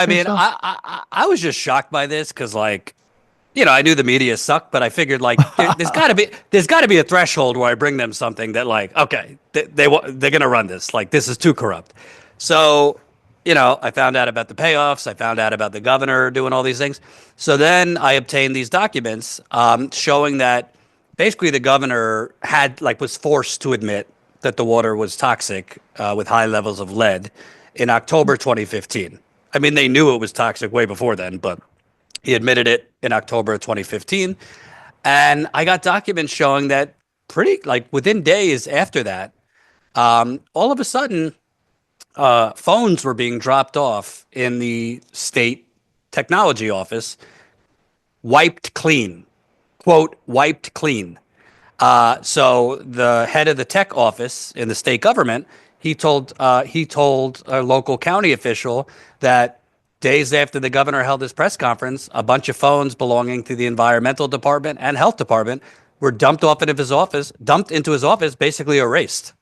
I and mean, stuff. I was just shocked by this because, like, I knew the media sucked, but I figured like there's got to be a threshold where I bring them something that like, okay, they're gonna run this. Like, this is too corrupt. So, I found out about the payoffs. I found out about the governor doing all these things. So then I obtained these documents showing that basically the governor was forced to admit that the water was toxic with high levels of lead in October 2015. I mean, they knew it was toxic way before then, but he admitted it in October of 2015. And I got documents showing that pretty like within days after that, all of a sudden, phones were being dropped off in the state technology office, wiped clean, quote, wiped clean. So the head of the tech office in the state government, he told a local county official that days after the governor held his press conference, a bunch of phones belonging to the environmental department and health department were dumped into his office, basically erased.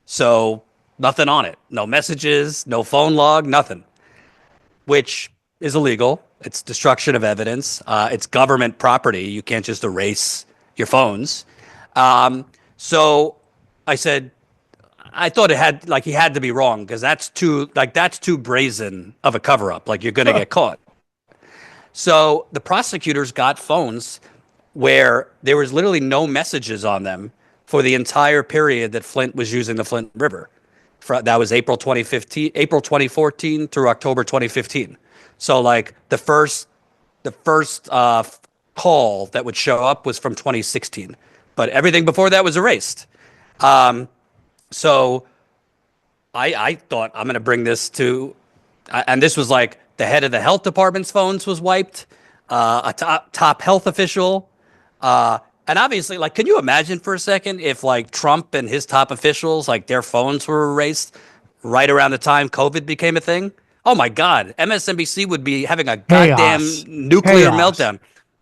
So nothing on it, no messages, no phone log, nothing, which is illegal. It's destruction of evidence. It's government property. You can't just erase your phones. So I said, I thought he had to be wrong because that's too brazen of a cover up. Like, you're going to get caught. So the prosecutors got phones where there was literally no messages on them for the entire period that Flint was using the Flint River. That was April 2014 through October 2015. So like the first call that would show up was from 2016, but everything before that was erased. So I thought I'm going to bring this to, and this was like the head of the health department's phones was wiped, a top health official. And obviously, like, can you imagine for a second if like Trump and his top officials, like their phones were erased right around the time COVID became a thing? Oh my God, MSNBC would be having a goddamn Chaos. nuclear Chaos.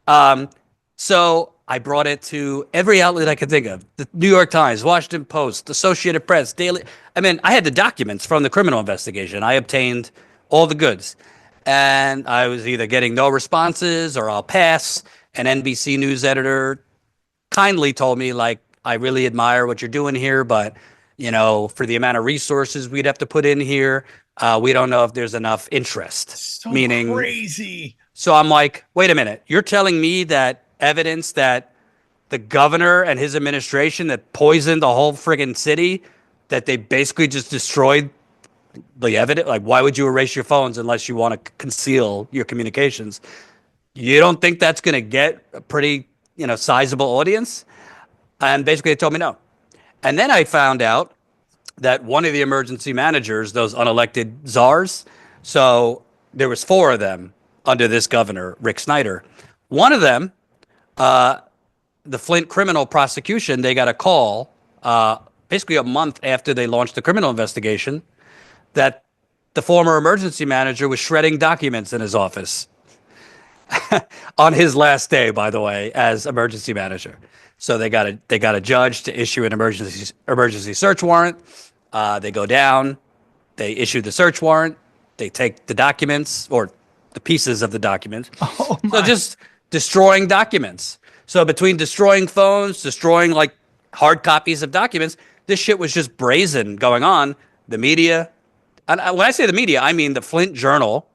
meltdown. So I brought it to every outlet I could think of: the New York Times, Washington Post, Associated Press, Daily. I mean, I had the documents from the criminal investigation. I obtained all the goods, and I was either getting no responses or I'll pass. An NBC News editor kindly told me, like, I really admire what you're doing here, but for the amount of resources we'd have to put in here, we don't know if there's enough interest. So Meaning, crazy. so I'm like, wait a minute, you're telling me that evidence that the governor and his administration that poisoned the whole friggin' city, that they basically just destroyed the evidence? Like, why would you erase your phones unless you want to conceal your communications? You don't think that's going to get a pretty, sizable audience? And basically they told me no. And then I found out that one of the emergency managers, those unelected czars, so there was four of them under this governor, Rick Snyder. One of them, the Flint criminal prosecution, they got a call basically a month after they launched the criminal investigation that the former emergency manager was shredding documents in his office on his last day, by the way, as emergency manager. So they got a judge to issue an emergency search warrant. They go down, they issue the search warrant, they take the documents or the pieces of the documents. Oh So my. just destroying documents. So between destroying phones, destroying like hard copies of documents, this shit was just brazen going on. The media, and when I say the media, I mean the Flint Journal.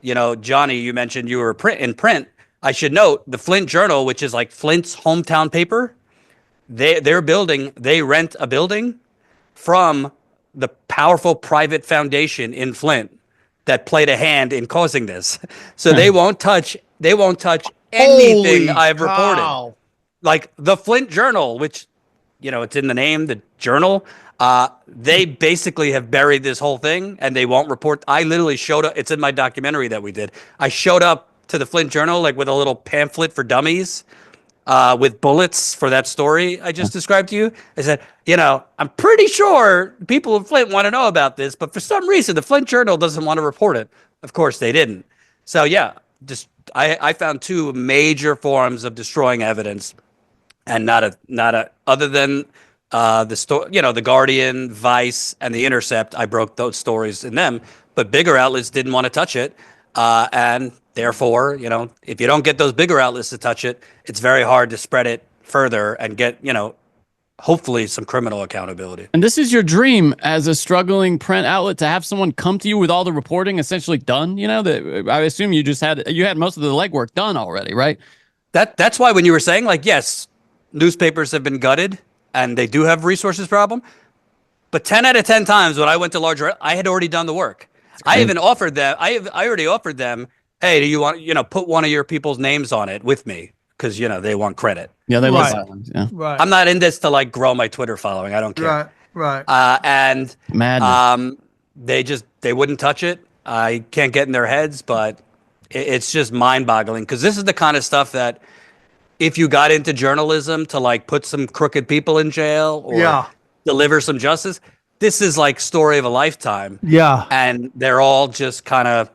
Johnny, you mentioned you were in print. I should note the Flint Journal, which is like Flint's hometown paper. They rent a building from the powerful private foundation in Flint that played a hand in causing this. So they won't touch anything Holy I've reported. cow. Like the Flint Journal, which it's in the name, the journal. They basically have buried this whole thing and they won't report. I literally showed up. It's in my documentary that we did. I showed up to the Flint Journal like with a little pamphlet for dummies with bullets for that story I just described to you. I said, I'm pretty sure people in Flint want to know about this, but for some reason the Flint Journal doesn't want to report it. Of course they didn't. So yeah, just I found two major forms of destroying evidence, and not a other than the Guardian, Vice, and the Intercept. I broke those stories in them, but bigger outlets didn't want to touch it. And therefore, if you don't get those bigger outlets to touch it, it's very hard to spread it further and get, hopefully some criminal accountability. And this is your dream as a struggling print outlet, to have someone come to you with all the reporting essentially done. That I assume you had most of the legwork done already, right? That's why when you were saying, like, yes, newspapers have been gutted and they do have resources problem, but 10 out of 10 times when I went to larger, I had already done the work. I even offered them. I already offered them. Hey, do you want put one of your people's names on it with me? Because they want credit. Yeah, they love violence. Yeah, Right. I'm not in this to like grow my Twitter following. I don't care. Right. And madness. They wouldn't touch it. I can't get in their heads, but it's just mind-boggling, because this is the kind of stuff that if you got into journalism to like put some crooked people in jail or deliver some justice, this is like story of a lifetime. Yeah. And they're all just kind of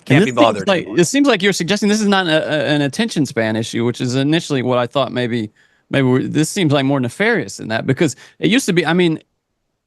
can't be bothered. It seems like you're suggesting this is not an attention span issue, which is initially what I thought. Maybe this seems like more nefarious than that, because it used to be. I mean,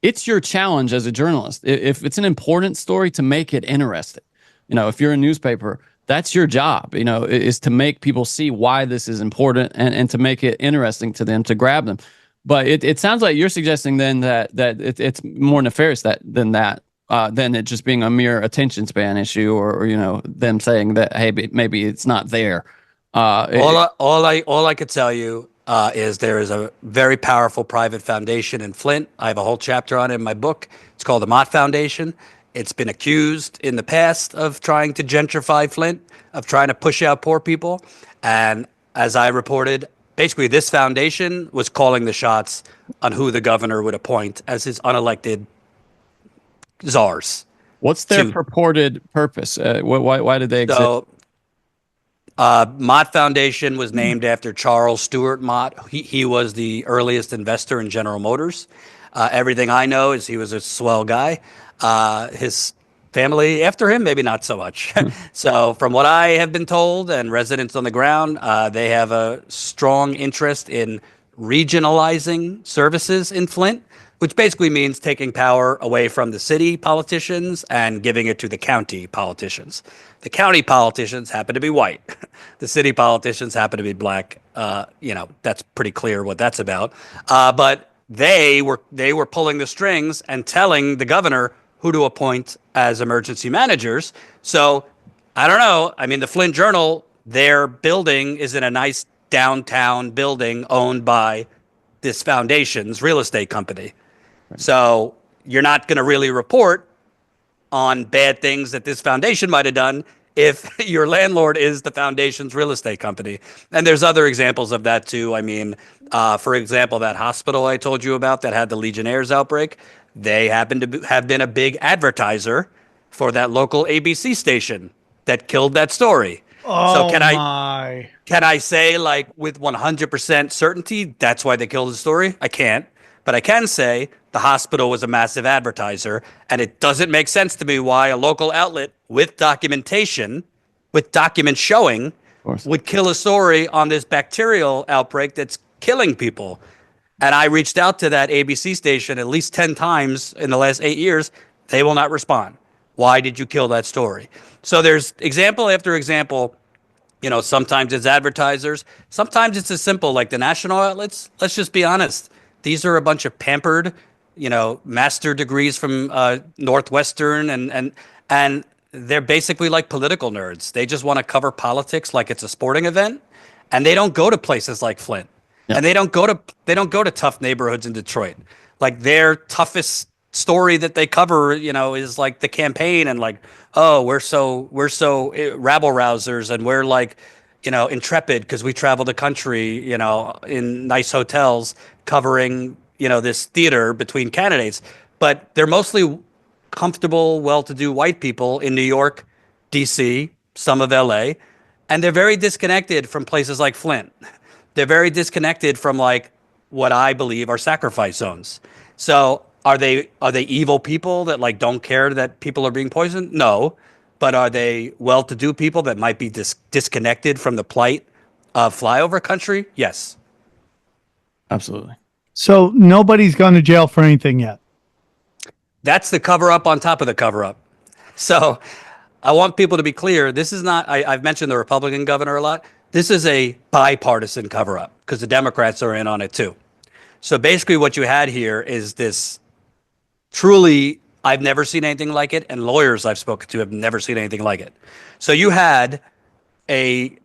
it's your challenge as a journalist. If it's an important story, to make it interesting. If you're a newspaper, that's your job. Is to make people see why this is important and to make it interesting to them, to grab them. But it sounds like you're suggesting then that it's more nefarious than it just being a mere attention span issue, or them saying that, hey, maybe it's not there. All I could tell you is there is a very powerful private foundation in Flint. I have a whole chapter on it in my book. It's called the Mott Foundation. It's been accused in the past of trying to gentrify Flint, of trying to push out poor people. And as I reported, basically this foundation was calling the shots on who the governor would appoint as his unelected czars. What's their purported purpose? Why did they exist? So, Mott Foundation was named after Charles Stewart Mott. He was the earliest investor in General Motors. Everything I know is he was a swell guy. His family after him, maybe not so much. So from what I have been told, and residents on the ground, they have a strong interest in regionalizing services in Flint, which basically means taking power away from the city politicians and giving it to the county politicians. The county politicians happen to be white. The city politicians happen to be black. That's pretty clear what that's about. But they were pulling the strings and telling the governor who to appoint as emergency managers. So I don't know. I mean, the Flint Journal, their building is in a nice downtown building owned by this foundation's real estate company. So you're not going to really report on bad things that this foundation might have done if your landlord is the foundation's real estate company. And there's other examples of that too. I mean, for example, that hospital I told you about that had the Legionnaires outbreak, they happen to have been a big advertiser for that local ABC station that killed that story. Oh, so can I say, like, with 100% certainty that's why they killed the story? I can't. But I can say the hospital was a massive advertiser, and it doesn't make sense to me why a local outlet with documentation, with documents showing, would kill a story on this bacterial outbreak that's killing people. And I reached out to that ABC station at least 10 times in the last 8 years. They will not respond. Why did you kill that story? So there's example after example. Sometimes it's advertisers. Sometimes it's as simple like the national outlets. Let's just be honest. These are a bunch of pampered, master degrees from Northwestern, and they're basically like political nerds. They just want to cover politics like it's a sporting event, and they don't go to places like Flint, and they don't go to tough neighborhoods in Detroit. Like their toughest story that they cover, is like the campaign, and like, oh, we're so rabble rousers, and we're like, intrepid because we travel the country, in nice hotels covering, this theater between candidates. But they're mostly comfortable, well-to-do white people in New York, D.C., some of L.A., and they're very disconnected from places like Flint. They're very disconnected from like what I believe are sacrifice zones. So are they evil people that like don't care that people are being poisoned? No. But are they well-to-do people that might be disconnected from the plight of flyover country? Yes. Absolutely. So nobody's gone to jail for anything yet? That's the cover-up on top of the cover-up. So I want people to be clear. This is not, I've mentioned the Republican governor a lot. This is a bipartisan cover-up because the Democrats are in on it too. So basically what you had here is this truly, I've never seen anything like it, and lawyers I've spoken to have never seen anything like it. So you had a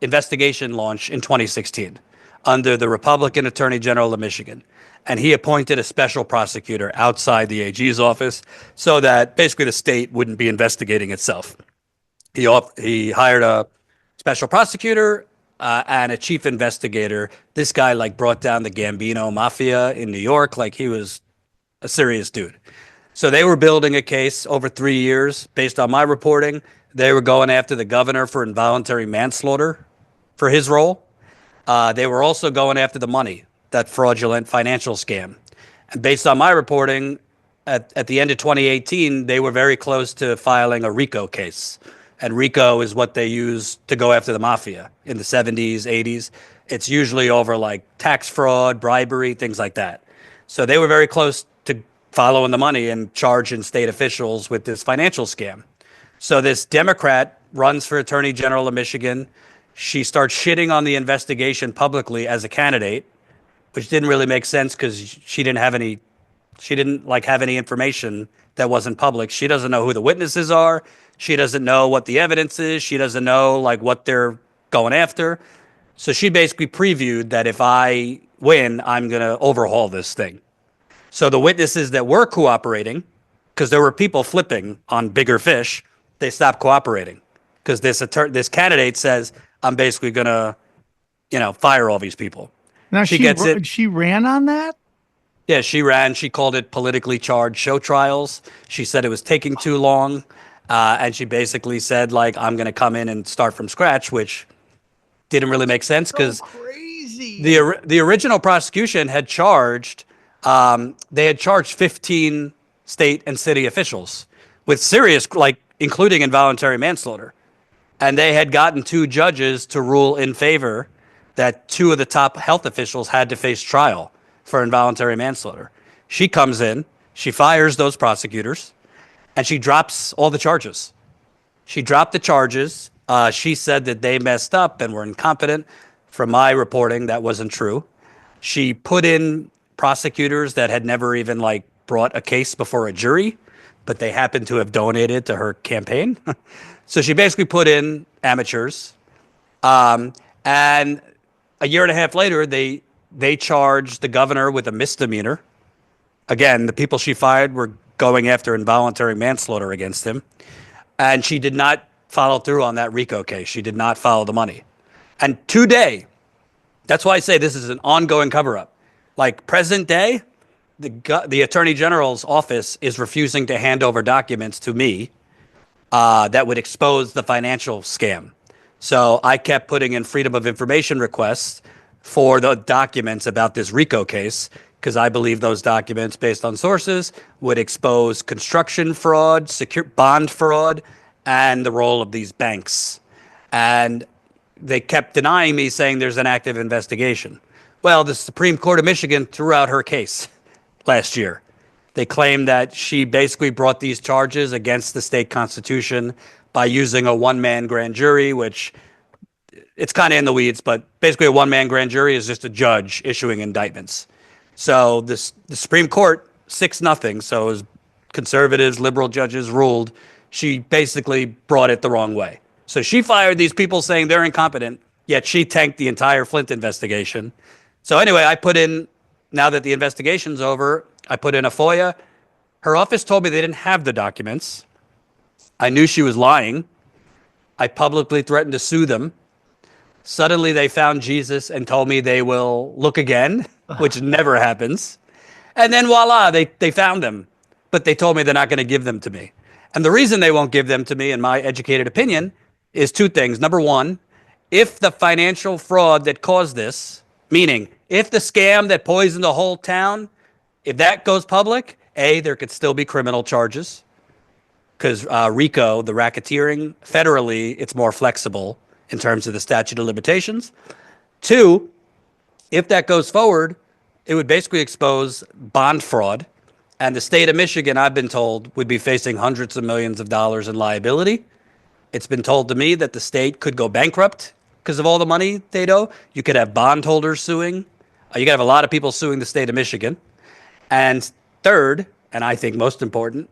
investigation launch in 2016 under the Republican Attorney General of Michigan. And he appointed a special prosecutor outside the AG's office so that basically the state wouldn't be investigating itself. He hired a special prosecutor and a chief investigator. This guy like brought down the Gambino Mafia in New York. Like he was a serious dude. So they were building a case over 3 years based on my reporting. They were going after the governor for involuntary manslaughter for his role. They were also going after the money, that fraudulent financial scam. And based on my reporting, at the end of 2018, they were very close to filing a RICO case. And RICO is what they use to go after the mafia in the 70s, 80s. It's usually over like tax fraud, bribery, things like that. So they were very close to following the money and charging state officials with this financial scam. So this Democrat runs for Attorney General of Michigan. She starts shitting on the investigation publicly as a candidate, which didn't really make sense because she didn't have any information that wasn't public. She doesn't know who the witnesses are. She doesn't know what the evidence is. She doesn't know like what they're going after. So she basically previewed that if I win, I'm going to overhaul this thing. So the witnesses that were cooperating, because there were people flipping on bigger fish, they stopped cooperating because this candidate says, I'm basically going to, fire all these people. Now she ran on that? Yeah, she ran. She called it politically charged show trials. She said it was taking too long. And she basically said, like, I'm going to come in and start from scratch, which didn't really make sense because the original prosecution had charged, they had charged 15 state and city officials with serious, like, including involuntary manslaughter. And they had gotten 2 judges to rule in favor that 2 of the top health officials had to face trial for involuntary manslaughter. She comes in, she fires those prosecutors, and she drops all the charges. She dropped the charges. She said that they messed up and were incompetent. From my reporting, that wasn't true. She put in prosecutors that had never even like brought a case before a jury, but they happened to have donated to her campaign. So she basically put in amateurs. And a year and a half later, they charged the governor with a misdemeanor. Again, the people she fired were going after involuntary manslaughter against him. And she did not follow through on that RICO case. She did not follow the money. And today, that's why I say this is an ongoing cover-up. Like present day, the Attorney General's office is refusing to hand over documents to me that would expose the financial scam. So I kept putting in freedom of information requests for the documents about this RICO case because I believe those documents, based on sources, would expose construction fraud, bond fraud, and the role of these banks. And they kept denying me, saying there's an active investigation. Well, the Supreme Court of Michigan threw out her case last year. They claimed that she basically brought these charges against the state constitution by using a one-man grand jury, which it's kind of in the weeds, but basically a one-man grand jury is just a judge issuing indictments. So the Supreme Court, 6-0, so as conservatives, liberal judges ruled, she basically brought it the wrong way. So she fired these people saying they're incompetent, yet she tanked the entire Flint investigation. So anyway, I put in, now that the investigation's over, I put in a FOIA. Her office told me they didn't have the documents. I knew she was lying. I publicly threatened to sue them. Suddenly they found Jesus and told me they will look again, which never happens. And then voila, they found them. But they told me they're not going to give them to me. And the reason they won't give them to me, in my educated opinion, is 2 things. Number one, if the financial fraud that caused this, meaning if the scam that poisoned the whole town, if that goes public, there could still be criminal charges. Because RICO, the racketeering, federally, it's more flexible in terms of the statute of limitations. 2, if that goes forward, it would basically expose bond fraud And the state of Michigan, I've been told, would be facing hundreds of millions of dollars in liability. It's been told to me that the state could go bankrupt because of all the money they'd owe. You could have bondholders suing. You could have a lot of people suing the state of Michigan. And third, and I think most important,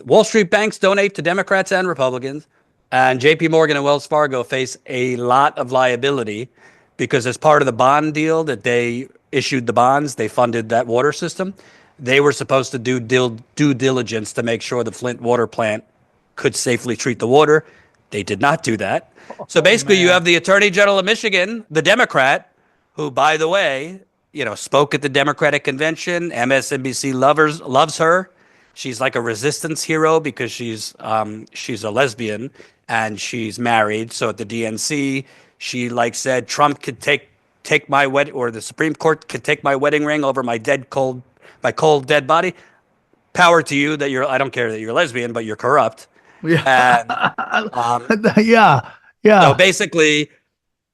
Wall Street banks donate to Democrats and Republicans, and JP Morgan and Wells Fargo face a lot of liability because as part of the bond deal that they issued the bonds, they funded that water system. They were supposed to do due diligence to make sure the Flint water plant could safely treat the water. They did not do that. So basically, you have the Attorney General of Michigan, the Democrat, who, by the way, spoke at the Democratic convention. MSNBC loves her. She's like a resistance hero because she's a lesbian and she's married. So at the DNC, she said Trump could take my wedding, or the Supreme Court could take my wedding ring over my cold dead body. Power to you that I don't care that you're lesbian, but you're corrupt. Yeah. And, yeah. So basically,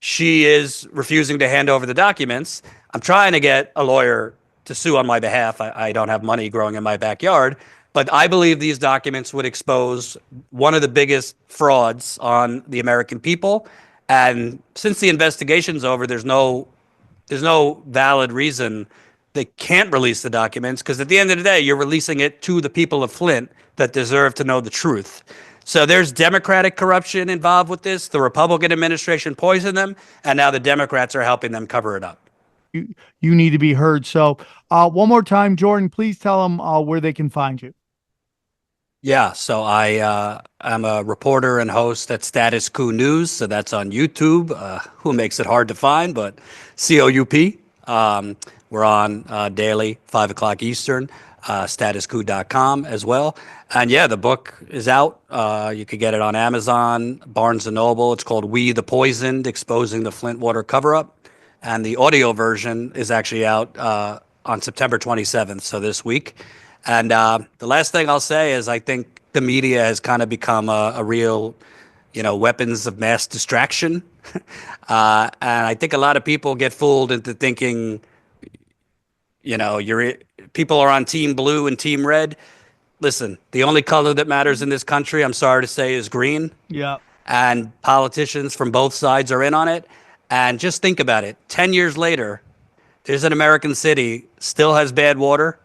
she is refusing to hand over the documents. I'm trying to get a lawyer to sue on my behalf. I don't have money growing in my backyard, but I believe these documents would expose one of the biggest frauds on the American people. And since the investigation's over, there's no valid reason they can't release the documents, because at the end of the day, you're releasing it to the people of Flint that deserve to know the truth. So there's Democratic corruption involved with this. The Republican administration poisoned them, and now the Democrats are helping them cover it up. You need to be heard. So one more time, Jordan, please tell them where they can find you. Yeah, so I'm a reporter and host at Status Coup News. So that's on YouTube. Who makes it hard to find, but COUP. We're on daily, 5 o'clock Eastern, statuscoup.com as well. And yeah, the book is out. You could get it on Amazon, Barnes & Noble. It's called We the Poisoned, Exposing the Flint Water Cover-Up. And the audio version is actually out on September 27th, so this week. And the last thing I'll say is I think the media has kind of become a real, weapons of mass distraction. And I think a lot of people get fooled into thinking, people are on team blue and team red. Listen, the only color that matters in this country, I'm sorry to say, is green. Yeah. And politicians from both sides are in on it. And just think about it. 10 years later, there's an American city, still has bad water.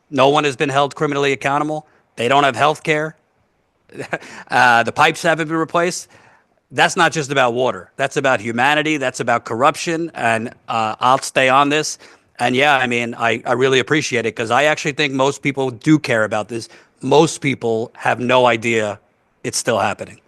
No one has been held criminally accountable. They don't have health care. The pipes haven't been replaced. That's not just about water. That's about humanity. That's about corruption. And I'll stay on this. And yeah, I really appreciate it because I actually think most people do care about this. Most people have no idea it's still happening.